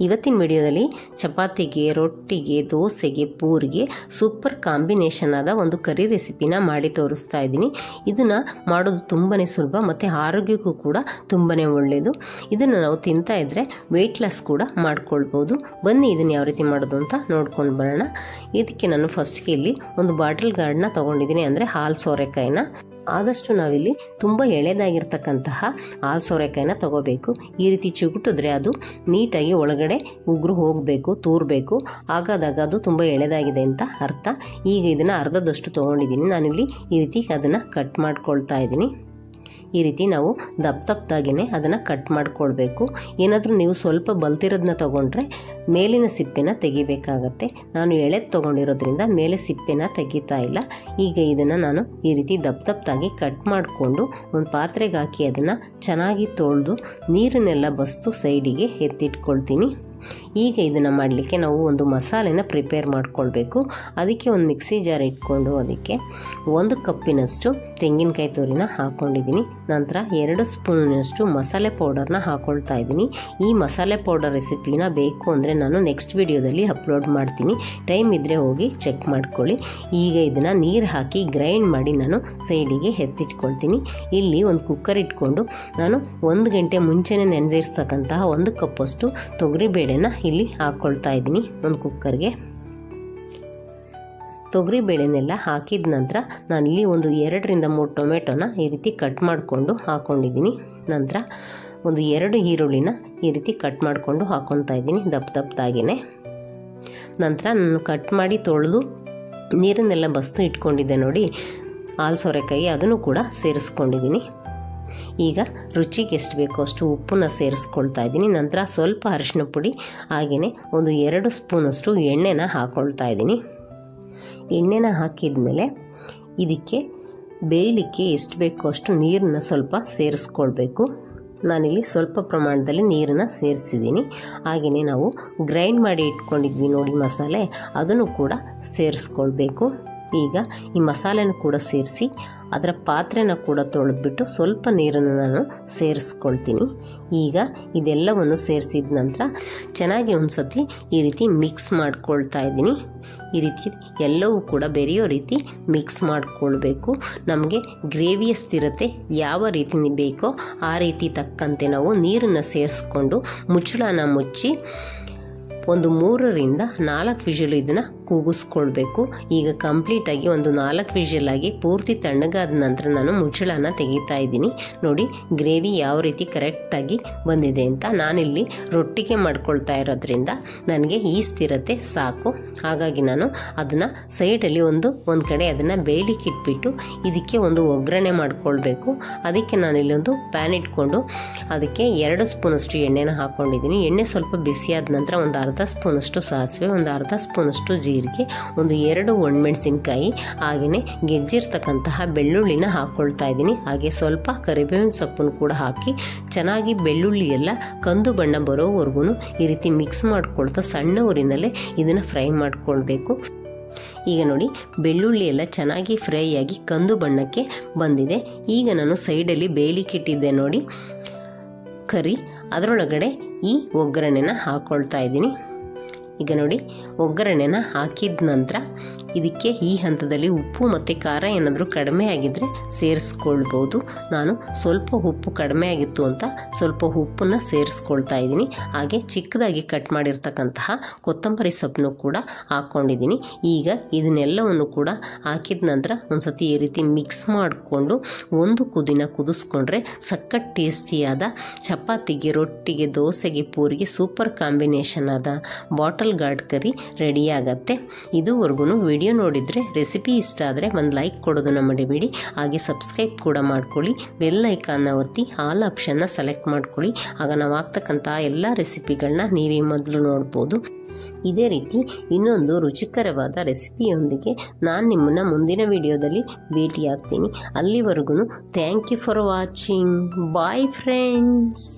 ಇವತ್ತಿನ ವಿಡಿಯೋದಲ್ಲಿ ಚಪಾತಿಗೆ, ರೊಟ್ಟಿಗೆ, ದೋಸೆಗೆ, ಪೂರಿಗೆ ಸೂಪರ್ ಕಾಂಬಿನೇಷನ್ ಆದ ಒಂದು ಕರಿ ರೆಸಿಪಿನ ಮಾಡಿ ತೋರಿಸ್ತಾ ಇದ್ದೀನಿ. ಇದನ್ನು ಮಾಡೋದು ತುಂಬಾ ಸುಲಭ ಮತ್ತು ಆರೋಗ್ಯಕ್ಕೂ ಕೂಡ ತುಂಬಾ ಒಳ್ಳೆಯದು. ಇದನ್ನು ನಾವು ತಿಂತಾ ಇದ್ದರೆ ವೆಯ್ಟ್ ಲಾಸ್ ಕೂಡ ಮಾಡ್ಕೊಳ್ಬೋದು. ಬನ್ನಿ ಇದನ್ನು ಯಾವ ರೀತಿ ಮಾಡೋದು ಅಂತ ನೋಡ್ಕೊಂಡು ಬರೋಣ. ಇದಕ್ಕೆ ನಾನು ಫಸ್ಟ್ಗೆ ಇಲ್ಲಿ ಒಂದು ಬಾಟಲ್ ಗಾರ್ಡ್ನ ತೊಗೊಂಡಿದ್ದೀನಿ, ಅಂದರೆ ಹಾಲು ಸೋರೆಕಾಯಿನ. ಆದಷ್ಟು ನಾವಿಲ್ಲಿ ತುಂಬ ಎಳೆದಾಗಿರ್ತಕ್ಕಂತಹ ಹಾಲು ಸೋರೆಕಾಯಿನ ತಗೋಬೇಕು. ಈ ರೀತಿ ಚಿಗುಟಿದ್ರೆ ಅದು ನೀಟಾಗಿ ಒಳಗಡೆ ಉಗುರು ಹೋಗಬೇಕು, ತೂರಬೇಕು. ಆಗಾದಾಗ ಅದು ತುಂಬ ಎಳೆದಾಗಿದೆ ಅಂತ ಅರ್ಥ. ಈಗ ಇದನ್ನು ಅರ್ಧದಷ್ಟು ತೊಗೊಂಡಿದ್ದೀನಿ. ನಾನಿಲ್ಲಿ ಈ ರೀತಿ ಅದನ್ನು ಕಟ್ ಮಾಡ್ಕೊಳ್ತಾ ಇದ್ದೀನಿ. ಈ ರೀತಿ ನಾವು ದಪ್ಪದಾಗಿಯೇ ಅದನ್ನು ಕಟ್ ಮಾಡ್ಕೊಳ್ಬೇಕು. ಏನಾದರೂ ನೀವು ಸ್ವಲ್ಪ ಬಲ್ತಿರೋದನ್ನ ತೊಗೊಂಡ್ರೆ ಮೇಲಿನ ಸಿಪ್ಪೆನ ತೆಗಿಬೇಕಾಗತ್ತೆ. ನಾನು ಎಳೆದು ತೊಗೊಂಡಿರೋದ್ರಿಂದ ಮೇಲೆ ಸಿಪ್ಪೆನ ತೆಗಿತಾ ಇಲ್ಲ. ಈಗ ಇದನ್ನು ನಾನು ಈ ರೀತಿ ದಪ್ಪದಾಗಿ ಕಟ್ ಮಾಡಿಕೊಂಡು ಒಂದು ಪಾತ್ರೆಗೆ ಹಾಕಿ ಅದನ್ನು ಚೆನ್ನಾಗಿ ತೊಳೆದು ನೀರನ್ನೆಲ್ಲ ಬಸ್ತು ಸೈಡಿಗೆ ಎತ್ತಿಟ್ಕೊಳ್ತೀನಿ. ಈಗ ಇದನ್ನು ಮಾಡಲಿಕ್ಕೆ ನಾವು ಒಂದು ಮಸಾಲೆನ ಪ್ರಿಪೇರ್ ಮಾಡ್ಕೊಳ್ಬೇಕು. ಅದಕ್ಕೆ ಒಂದು ಮಿಕ್ಸಿ ಜಾರ್ ಇಟ್ಕೊಂಡು ಅದಕ್ಕೆ 1 ಕಪ್ಪಿನಷ್ಟು ತೆಂಗಿನಕಾಯಿ ತುರಿನ ಹಾಕ್ಕೊಂಡಿದ್ದೀನಿ. ನಂತರ 2 ಸ್ಪೂನಿನಷ್ಟು ಮಸಾಲೆ ಪೌಡರ್ನ ಹಾಕ್ಕೊಳ್ತಾ ಇದ್ದೀನಿ. ಈ ಮಸಾಲೆ ಪೌಡರ್ ರೆಸಿಪಿನ ಬೇಕು ಅಂದರೆ ನಾನು ನೆಕ್ಸ್ಟ್ ವಿಡಿಯೋದಲ್ಲಿ ಅಪ್ಲೋಡ್ ಮಾಡ್ತೀನಿ, ಟೈಮ್ ಇದ್ದರೆ ಹೋಗಿ ಚೆಕ್ ಮಾಡ್ಕೊಳ್ಳಿ. ಈಗ ಇದನ್ನು ನೀರು ಹಾಕಿ ಗ್ರೈಂಡ್ ಮಾಡಿ ನಾನು ಸೈಡಿಗೆ ಎತ್ತಿಟ್ಕೊಳ್ತೀನಿ. ಇಲ್ಲಿ ಒಂದು ಕುಕ್ಕರ್ ಇಟ್ಕೊಂಡು ನಾನು 1 ಗಂಟೆ ಮುಂಚೆನೇ ನೆನೆಸಿರ್ತಕ್ಕಂತಹ 1 ಕಪ್ಪಷ್ಟು ತೊಗರಿಬೇಳೆನ ಇಲ್ಲಿ ಹಾಕ್ಕೊಳ್ತಾ ಇದ್ದೀನಿ. ಒಂದು ಕುಕ್ಕರ್ಗೆ ತೊಗರಿಬೇಳೆನೆಲ್ಲ ಹಾಕಿದ ನಂತರ ನಾನಿಲ್ಲಿ ಒಂದು 2 ರಿಂದ 3 ಟೊಮೆಟೊನ ಈ ರೀತಿ ಕಟ್ ಮಾಡಿಕೊಂಡು ಹಾಕ್ಕೊಂಡಿದ್ದೀನಿ. ನಂತರ ಒಂದು 2 ಈರುಳ್ಳಿನ ಈ ರೀತಿ ಕಟ್ ಮಾಡಿಕೊಂಡು ಹಾಕ್ಕೊತಾ ಇದ್ದೀನಿ ದಪ್ಪದಾಗಿಯೇ. ನಂತರ ನಾನು ಕಟ್ ಮಾಡಿ ತೊಳೆದು ನೀರನ್ನೆಲ್ಲ ಬಸ್ತು ಇಟ್ಕೊಂಡಿದ್ದೆ ನೋಡಿ ಹಾಲು ಸೋರೆಕಾಯಿ, ಅದನ್ನು ಕೂಡ ಸೇರಿಸ್ಕೊಂಡಿದ್ದೀನಿ. ಈಗ ರುಚಿಗೆ ಎಷ್ಟು ಬೇಕೋ ಅಷ್ಟು ಉಪ್ಪನ್ನ ಸೇರಿಸ್ಕೊಳ್ತಾ ಇದ್ದೀನಿ. ನಂತರ ಸ್ವಲ್ಪ ಅರಿಶಿನ ಪುಡಿ, ಹಾಗೆಯೇ ಒಂದು 2 ಸ್ಪೂನಷ್ಟು ಎಣ್ಣೆನ ಹಾಕ್ಕೊಳ್ತಾ ಇದ್ದೀನಿ. ಎಣ್ಣೆನ ಹಾಕಿದ ಮೇಲೆ ಇದಕ್ಕೆ ಬೇಯಲಿಕ್ಕೆ ಎಷ್ಟು ಬೇಕೋ ಅಷ್ಟು ನೀರನ್ನ ಸ್ವಲ್ಪ ಸೇರಿಸ್ಕೊಳ್ಬೇಕು. ನಾನಿಲ್ಲಿ ಸ್ವಲ್ಪ ಪ್ರಮಾಣದಲ್ಲಿ ನೀರನ್ನು ಸೇರಿಸಿದ್ದೀನಿ. ಹಾಗೆಯೇ ನಾವು ಗ್ರೈಂಡ್ ಮಾಡಿ ಇಟ್ಕೊಂಡಿದ್ವಿ ನೋಡಿ ಮಸಾಲೆ, ಅದನ್ನು ಕೂಡ ಸೇರಿಸ್ಕೊಳ್ಬೇಕು. ಈಗ ಈ ಮಸಾಲೆನ ಕೂಡ ಸೇರಿಸಿ ಅದರ ಪಾತ್ರೆನ ಕೂಡ ತೊಳೆದ್ಬಿಟ್ಟು ಸ್ವಲ್ಪ ನೀರನ್ನು ನಾನು ಸೇರಿಸ್ಕೊಳ್ತೀನಿ. ಈಗ ಇದೆಲ್ಲವನ್ನು ಸೇರಿಸಿದ ನಂತರ ಚೆನ್ನಾಗಿ ಒಂದು ಸತಿ ಈ ರೀತಿ ಮಿಕ್ಸ್ ಮಾಡ್ಕೊಳ್ತಾ ಇದ್ದೀನಿ. ಈ ರೀತಿ ಎಲ್ಲವೂ ಕೂಡ ಬೆರೆಯೋ ರೀತಿ ಮಿಕ್ಸ್ ಮಾಡಿಕೊಳ್ಬೇಕು. ನಮಗೆ ಗ್ರೇವಿಯ ಸ್ಥಿರತೆ ಯಾವ ರೀತಿ ಬೇಕೋ ಆ ರೀತಿ ತಕ್ಕಂತೆ ನಾವು ನೀರನ್ನು ಸೇರಿಸ್ಕೊಂಡು ಮುಚ್ಚಳನ ಮುಚ್ಚಿ ಒಂದು 3 ರಿಂದ 4 ವಿಷಲ್ ಇದನ್ನು ಕೂಗಿಸ್ಕೊಳ್ಬೇಕು. ಈಗ ಕಂಪ್ಲೀಟಾಗಿ ಒಂದು 4 ವಿಷಲ್ ಆಗಿ ಪೂರ್ತಿ ತಣ್ಣಗಾದ ನಂತರ ನಾನು ಮುಚ್ಚಳನ ತೆಗಿತಾ ಇದ್ದೀನಿ. ನೋಡಿ ಗ್ರೇವಿ ಯಾವ ರೀತಿ ಕರೆಕ್ಟಾಗಿ ಬಂದಿದೆ ಅಂತ. ನಾನಿಲ್ಲಿ ರೊಟ್ಟಿಗೆ ಮಾಡ್ಕೊಳ್ತಾ ಇರೋದ್ರಿಂದ ನನಗೆ ಈ ಸ್ಥಿರತೆ ಸಾಕು. ಹಾಗಾಗಿ ನಾನು ಅದನ್ನು ಸೈಡಲ್ಲಿ ಒಂದು ಕಡೆ ಅದನ್ನು ಬೇಯಲಿಕ್ಕೆ ಇಟ್ಬಿಟ್ಟು ಇದಕ್ಕೆ ಒಂದು ಒಗ್ಗರಣೆ ಮಾಡ್ಕೊಳ್ಬೇಕು. ಅದಕ್ಕೆ ನಾನಿಲ್ಲಿ ಒಂದು ಪ್ಯಾನ್ ಇಟ್ಕೊಂಡು ಅದಕ್ಕೆ 2 ಸ್ಪೂನಷ್ಟು ಎಣ್ಣೆನ ಹಾಕ್ಕೊಂಡಿದ್ದೀನಿ. ಎಣ್ಣೆ ಸ್ವಲ್ಪ ಬಿಸಿಯಾದ ನಂತರ ಒಂದು ಅರ್ಧ ಸ್ಪೂನಷ್ಟು ಸಾಸಿವೆ, ಒಂದು ಅರ್ಧ ಸ್ಪೂನಷ್ಟು ಜೀರಿಗೆ, ಒಂದು 2 ಒಣಮೆಣಸಿನ್ಕಾಯಿ, ಹಾಗೆಯೇ ಗೆಜ್ಜಿರ್ತಕ್ಕಂತಹ ಬೆಳ್ಳುಳ್ಳಿನ ಹಾಕ್ಕೊಳ್ತಾ ಇದ್ದೀನಿ. ಹಾಗೆ ಸ್ವಲ್ಪ ಕರಿಬೇವಿನ ಸೊಪ್ಪನ್ನು ಕೂಡ ಹಾಕಿ ಚೆನ್ನಾಗಿ ಬೆಳ್ಳುಳ್ಳಿ ಎಲ್ಲ ಕಂದು ಬಣ್ಣ ಬರೋವರೆಗೂ ಈ ರೀತಿ ಮಿಕ್ಸ್ ಮಾಡ್ಕೊಳ್ತಾ ಸಣ್ಣ ಊರಿನಲ್ಲೇ ಇದನ್ನು ಫ್ರೈ ಮಾಡ್ಕೊಳ್ಬೇಕು. ಈಗ ನೋಡಿ ಬೆಳ್ಳುಳ್ಳಿ ಎಲ್ಲ ಚೆನ್ನಾಗಿ ಫ್ರೈ ಆಗಿ ಕಂದು ಬಣ್ಣಕ್ಕೆ ಬಂದಿದೆ. ಈಗ ನಾನು ಸೈಡಲ್ಲಿ ಬೇಯಲಿಕ್ಕೆ ಇಟ್ಟಿದ್ದೆ ನೋಡಿ ಕರಿ, ಅದರೊಳಗಡೆ ಈ ಒಗ್ಗರಣೆನ ಹಾಕ್ಕೊಳ್ತಾ ಇದ್ದೀನಿ. ಈಗ ನೋಡಿ ಒಗ್ಗರಣೆನ ಹಾಕಿದ ನಂತರ ಇದಕ್ಕೆ ಈ ಹಂತದಲ್ಲಿ ಉಪ್ಪು ಮತ್ತು ಖಾರ ಏನಾದರೂ ಕಡಿಮೆ ಆಗಿದ್ದರೆ ಸೇರಿಸ್ಕೊಳ್ಬೋದು. ನಾನು ಸ್ವಲ್ಪ ಉಪ್ಪು ಕಡಿಮೆ ಆಗಿತ್ತು ಅಂತ ಸ್ವಲ್ಪ ಉಪ್ಪನ್ನು ಸೇರಿಸ್ಕೊಳ್ತಾ ಇದ್ದೀನಿ. ಹಾಗೆ ಚಿಕ್ಕದಾಗಿ ಕಟ್ ಮಾಡಿರ್ತಕ್ಕಂತಹ ಕೊತ್ತಂಬರಿ ಸೊಪ್ಪನ್ನು ಕೂಡ ಹಾಕ್ಕೊಂಡಿದ್ದೀನಿ. ಈಗ ಇದನ್ನೆಲ್ಲವನ್ನು ಕೂಡ ಹಾಕಿದ ನಂತರ ಒಂದು ಸತಿ ಈ ರೀತಿ ಮಿಕ್ಸ್ ಮಾಡಿಕೊಂಡು ಒಂದು ಕುದಿನ ಕುದಿಸ್ಕೊಂಡ್ರೆ ಸಖತ್ ಟೇಸ್ಟಿಯಾದ ಚಪಾತಿಗೆ, ರೊಟ್ಟಿಗೆ, ದೋಸೆಗೆ, ಪೂರಿಗೆ ಸೂಪರ್ ಕಾಂಬಿನೇಷನ್ ಆದ ಬಾಟಲ್ ಗಾರ್ಡ್ ಕರಿ ರೆಡಿಯಾಗತ್ತೆ. ಇದುವರೆಗೂ ವಿಡಿಯೋ ನೋಡಿದರೆ ರೆಸಿಪಿ ಇಷ್ಟ ಆದರೆ ಒಂದು ಲೈಕ್ ಕೊಡೋದನ್ನು ಮರಿಬೇಡಿ. ಹಾಗೆ ಸಬ್ಸ್ಕ್ರೈಬ್ ಕೂಡ ಮಾಡ್ಕೊಳ್ಳಿ. ಬೆಲ್ ಐಕಾನ್ನ ಒತ್ತಿ ಆಲ್ ಆಪ್ಷನ್ನ ಸೆಲೆಕ್ಟ್ ಮಾಡ್ಕೊಳ್ಳಿ. ಆಗ ನಾವು ಆಗ್ತಕ್ಕಂಥ ಎಲ್ಲ ರೆಸಿಪಿಗಳನ್ನ ನೀವೇ ಮೊದಲು ನೋಡ್ಬೋದು. ಇದೇ ರೀತಿ ಇನ್ನೊಂದು ರುಚಿಕರವಾದ ರೆಸಿಪಿಯೊಂದಿಗೆ ನಾನು ನಿಮ್ಮನ್ನು ಮುಂದಿನ ವಿಡಿಯೋದಲ್ಲಿ ಭೇಟಿಯಾಗ್ತೀನಿ. ಅಲ್ಲಿವರೆಗೂ thank you for watching. Bye friends.